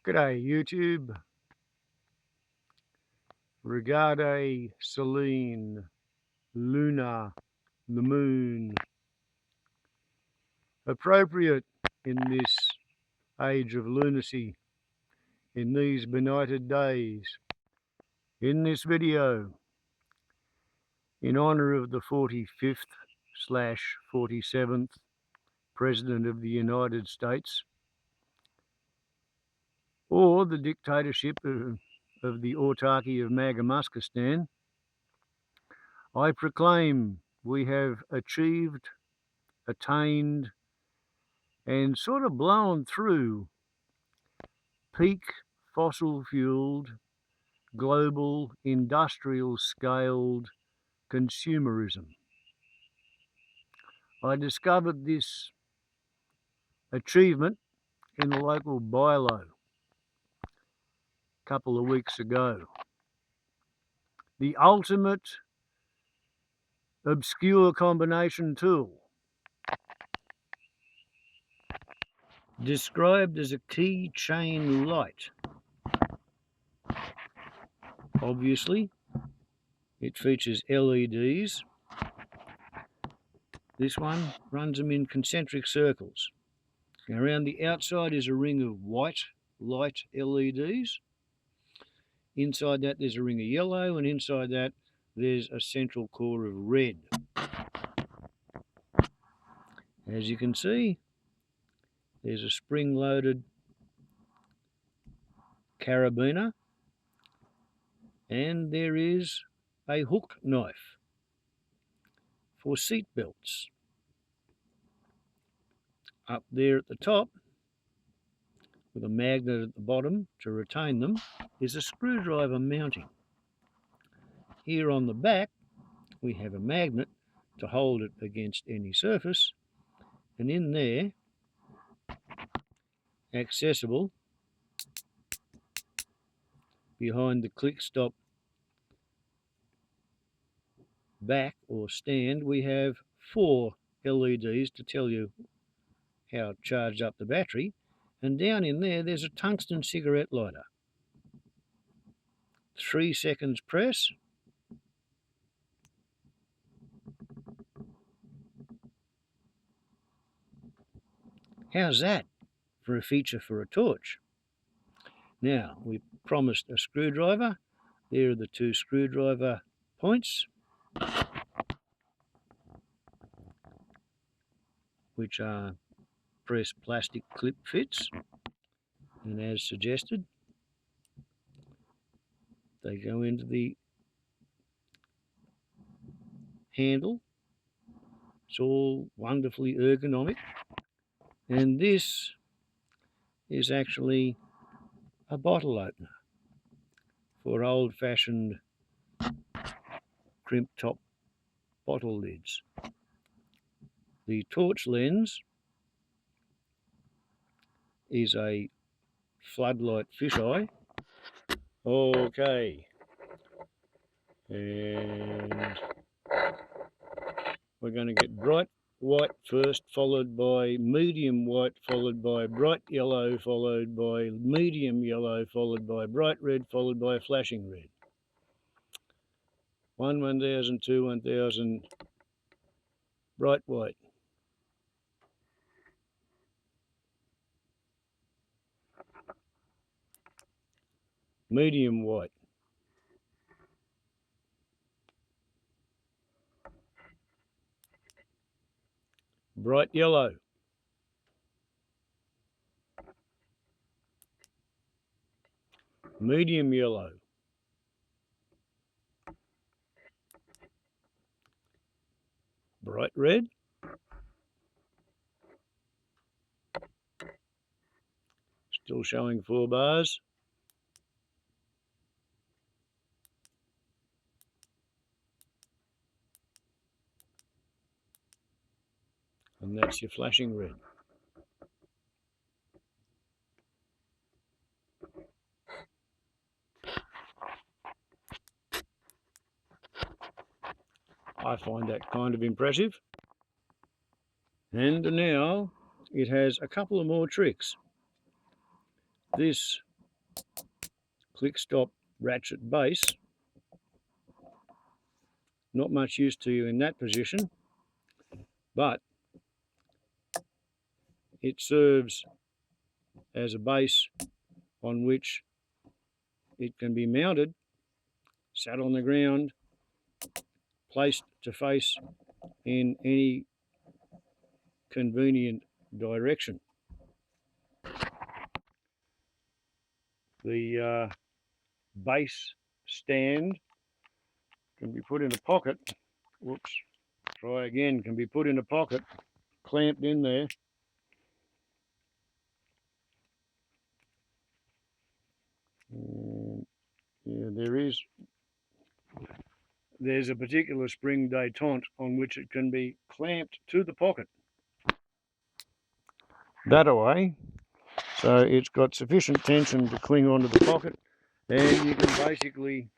G'day YouTube. Regarde Celine, Luna, the moon. Appropriate in this age of lunacy, in these benighted days. In this video, in honour of the 45th/47th President of the United States, or the dictatorship of the autarky of Madagascar, I proclaim we have attained, and sort of blown through peak fossil-fueled, global, industrial-scaled consumerism. I discovered this achievement in the local bylaw a couple of weeks ago. The ultimate obscure combination tool, described as a keychain light. Obviously, it features LEDs. This one runs them in concentric circles. Now, around the outside is a ring of white light LEDs. Inside that there's a ring of yellow, and inside that there's a central core of red. As you can see, there's a spring-loaded carabiner, and there is a hook knife for seat belts. Up there at the top, with a magnet at the bottom to retain them, is a screwdriver mounting. Here on the back, we have a magnet to hold it against any surface, and in there, accessible behind the click stop back or stand, we have 4 LEDs to tell you how to charge up the battery, and down in there there's a tungsten cigarette lighter. 3 seconds press, how's that for a feature for a torch? Now, we promised a screwdriver. There are the 2 screwdriver points, which are pressed plastic clip fits, and as suggested, they go into the handle. It's all wonderfully ergonomic, and this is actually a bottle opener for old-fashioned crimp top bottle lids. The torch lens is a floodlight fisheye. Okay, and we're going to get bright white first, followed by medium white, followed by bright yellow, followed by medium yellow, followed by bright red, followed by flashing red. 1,000, 2, 1,000, bright white. Medium white. Bright yellow. Medium yellow. Bright red. Still showing 4 bars. And that's your flashing red. I find that kind of impressive. And now it has a couple of more tricks. This click stop ratchet base. Not much use to you in that position, but it serves as a base on which it can be mounted, sat on the ground, placed to face in any convenient direction. The base stand can be put in a pocket. Whoops, try again. Can be put in a pocket, clamped in there. Yeah, there's a particular spring detente on which it can be clamped to the pocket. That away. So it's got sufficient tension to cling onto the pocket, and you can basically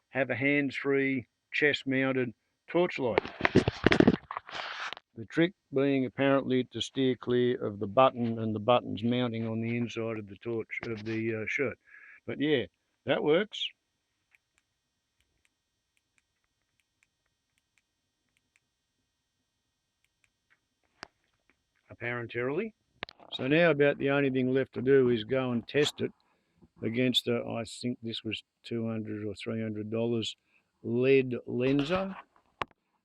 have a hands-free, chest-mounted torchlight. The trick being apparently to steer clear of the button and the buttons mounting on the inside of the torch of the shirt. But yeah, that works. Apparently. So now about the only thing left to do is go and test it against I think this was $200 or $300 lead lenser,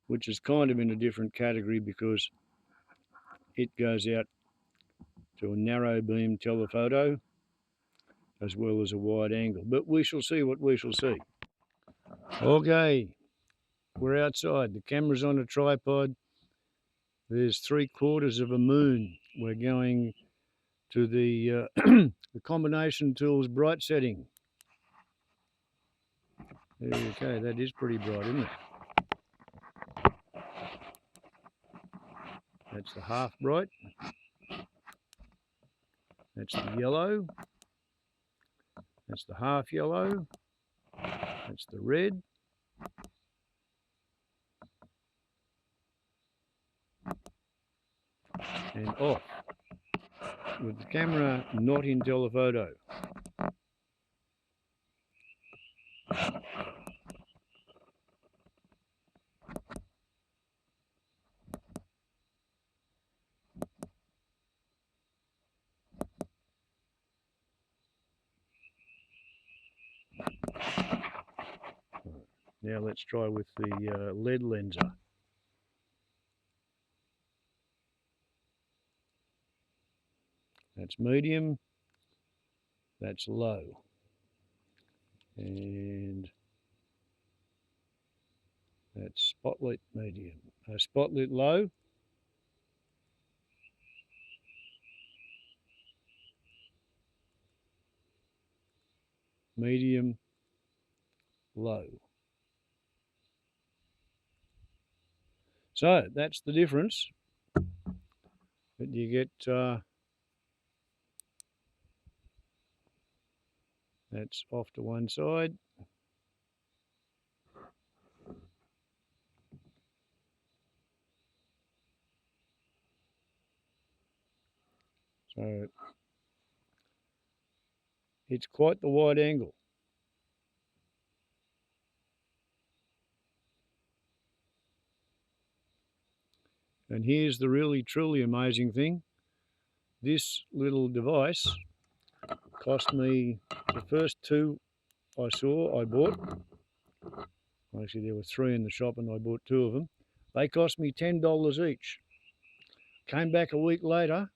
which is kind of in a different category because it goes out to a narrow beam telephoto as well as a wide angle. But we shall see what we shall see. Okay, we're outside. The camera's on a tripod. There's 3/4 of a moon. We're going to the the combination tools bright setting. Okay, that is pretty bright, isn't it? That's the half bright. That's the yellow. That's the half yellow. That's the red. And off. With the camera not in telephoto. Now let's try with the lead lenser. That's medium. That's low. And that's spotlit medium. Spotlit low. Medium, low. So that's the difference that you get. That's off to one side. So it's quite the wide angle. And here's the really truly amazing thing. This little device cost me, the first two I bought. Actually, there were 3 in the shop and I bought 2 of them. They cost me $10 each. Came back a week later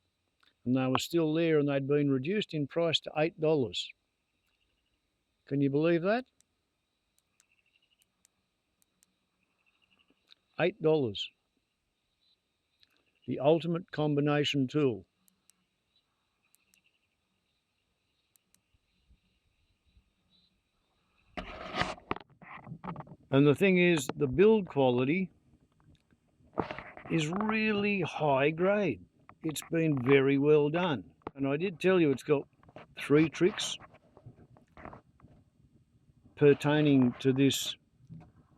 and they were still there and they'd been reduced in price to $8. Can you believe that? $8. The ultimate combination tool. And the thing is, the build quality is really high grade. It's been very well done. And I did tell you it's got 3 tricks pertaining to this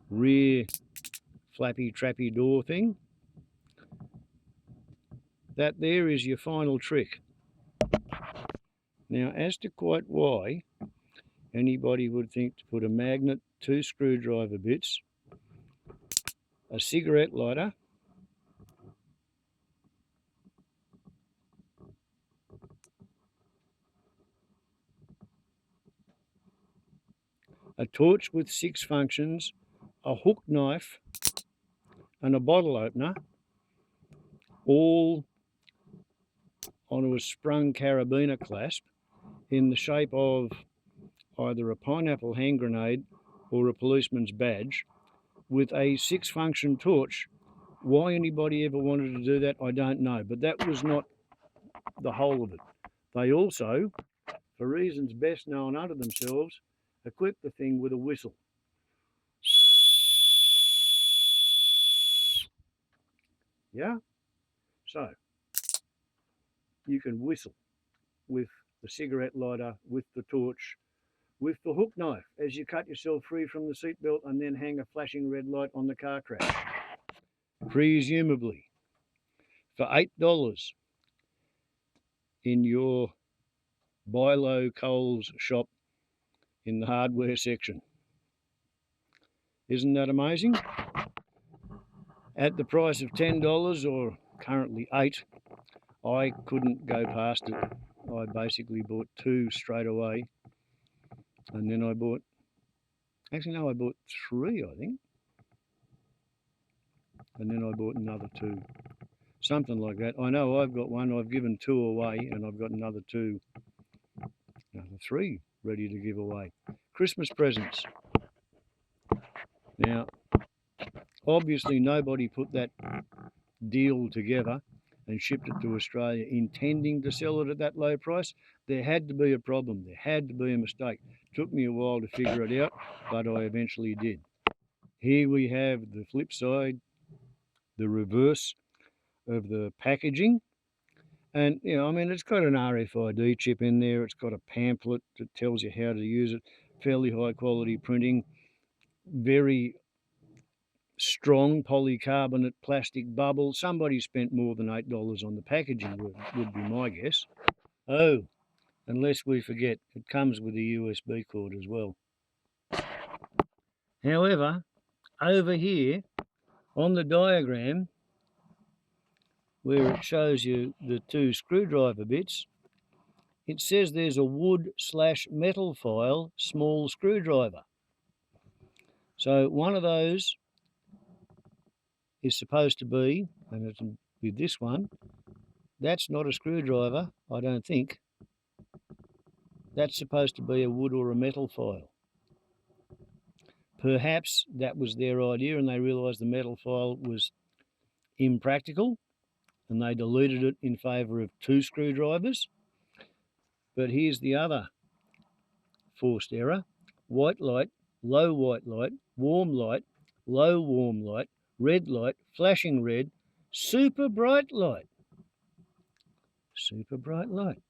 rear flappy trappy door thing. That there is your final trick. Now, as to quite why anybody would think to put a magnet, 2 screwdriver bits, a cigarette lighter, a torch with 6 functions, a hook knife, and a bottle opener, all onto a sprung carabiner clasp in the shape of either a pineapple hand grenade or a policeman's badge, with a 6-function torch. Why anybody ever wanted to do that, I don't know, but that was not the whole of it. They also, for reasons best known unto themselves, equipped the thing with a whistle. Yeah? So, you can whistle with the cigarette lighter, with the torch, with the hook knife as you cut yourself free from the seatbelt and then hang a flashing red light on the car crash. Presumably, for $8 in your buy low Coles shop in the hardware section. Isn't that amazing? At the price of $10 or currently $8, I couldn't go past it. I basically bought 2 straight away, and then I bought, actually no, I bought 3, I think, and then I bought another 2, something like that. I know I've got one, I've given 2 away, and I've got another 3 ready to give away. Christmas presents. Now, obviously nobody put that deal together and shipped it to Australia intending to sell it at that low price. There had to be a problem. There had to be a mistake. Took me a while to figure it out, but I eventually did. Here we have the flip side, the reverse of the packaging. And, you know, I mean, it's got an RFID chip in there. It's got a pamphlet that tells you how to use it. Fairly high quality printing. Very strong polycarbonate plastic bubble. Somebody spent more than $8 on the packaging, would be my guess. Oh, and lest we forget, it comes with a USB cord as well. However, over here on the diagram where it shows you the 2 screwdriver bits, it says there's a wood/metal file small screwdriver. So one of those is supposed to be, and it's with this one, that's not a screwdriver, I don't think. That's supposed to be a wood or a metal file. Perhaps that was their idea and they realised the metal file was impractical and they deleted it in favour of 2 screwdrivers. But here's the other forced error. White light, low white light, warm light, low warm light, red light, flashing red, super bright light. Super bright light.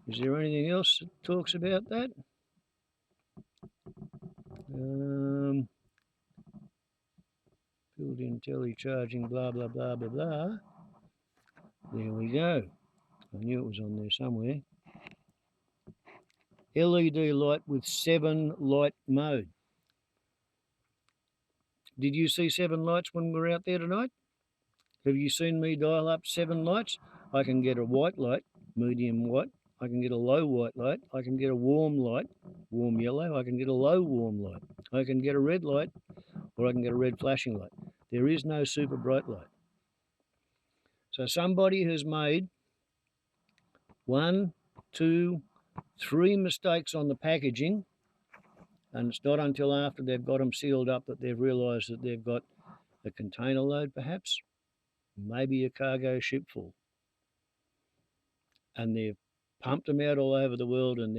Is there anything else that talks about that? Built-in telecharging, blah, blah, blah, blah, blah. There we go. I knew it was on there somewhere. LED light with 7 light mode. Did you see 7 lights when we were out there tonight? Have you seen me dial up 7 lights? I can get a white light, medium white. I can get a low white light. I can get a warm light, warm yellow. I can get a low warm light. I can get a red light, or I can get a red flashing light. There is no super bright light. So somebody has made 1, 2, 3 mistakes on the packaging, and it's not until after they've got them sealed up that they've realised that they've got a container load perhaps, maybe a cargo ship full. And they've pumped them out all over the world and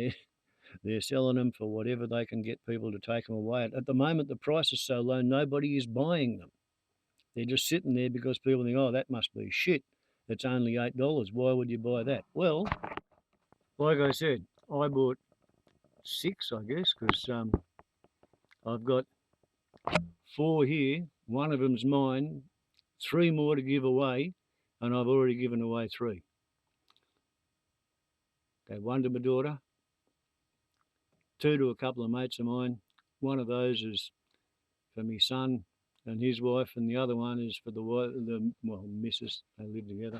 they're selling them for whatever they can get people to take them away. At the moment, the price is so low, nobody is buying them. They're just sitting there because people think, oh, that must be shit. It's only $8. Why would you buy that? Well, like I said, I bought 6, I guess, because I've got 4 here. One of them's mine, 3 more to give away, and I've already given away 3. Gave one to my daughter, two to a couple of mates of mine. One of those is for my son and his wife, and the other one is for the missus. They live together.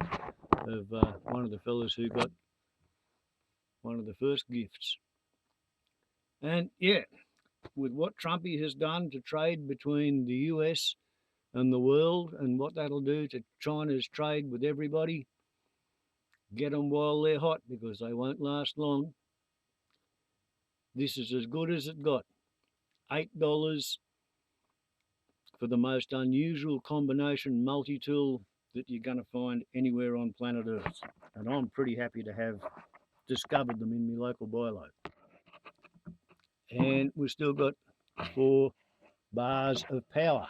Of one of the fellas who got one of the first gifts. And yeah, with what Trumpy has done to trade between the US and the world, and what that'll do to China's trade with everybody, get them while they're hot because they won't last long. This is as good as it got. $8 for the most unusual combination multi-tool that you're going to find anywhere on planet Earth. And I'm pretty happy to have discovered them in my local Bilo. And we've still got 4 bars of power.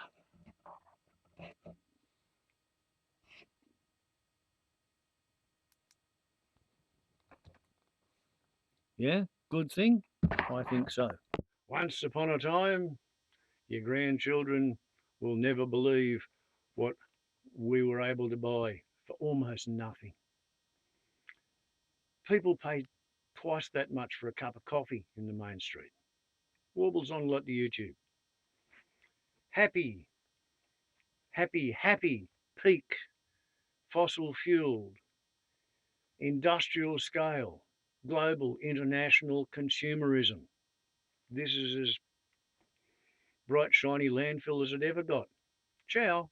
Yeah, good thing? I think so. Once upon a time, your grandchildren will never believe what we were able to buy for almost nothing. People pay twice that much for a cup of coffee in the main street. Warbles on a lot to YouTube. Happy, happy, peak, fossil fueled, industrial scale, global, international consumerism. This is as bright, shiny landfill as it ever got. Ciao.